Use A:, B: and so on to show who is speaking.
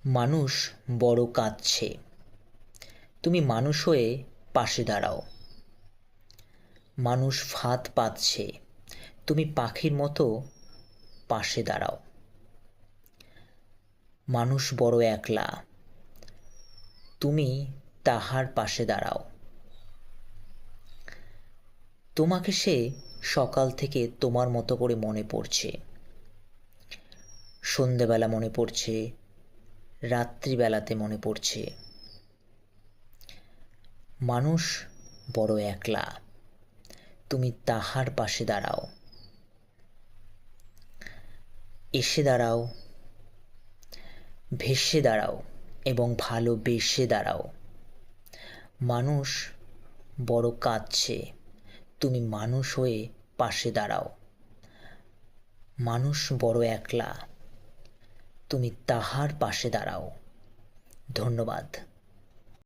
A: মানুষ বড় কাঁদছে, তুমি মানুষ হয়ে পাশে দাঁড়াও। মানুষ ফাঁদ পাতছে, তুমি পাখির মতো পাশে দাঁড়াও। মানুষ বড় একলা, তুমি তাহার পাশে দাঁড়াও। তোমাকে সে সকাল থেকে তোমার মতো করে মনে পড়ছে। সন্ধেবেলা মনে পড়ছে, রাত্রিবেলাতে মনে পড়ছে। মানুষ বড় একলা, তুমি তাহার পাশে দাঁড়াও। এসে দাঁড়াও, ভেসে দাঁড়াও এবং ভালোবেসে দাঁড়াও। মানুষ বড় কাঁদছে, তুমি মানুষ হয়ে পাশে দাঁড়াও। মানুষ বড় একলা, তুমি তাহার পাশে দাঁড়াও। ধন্যবাদ।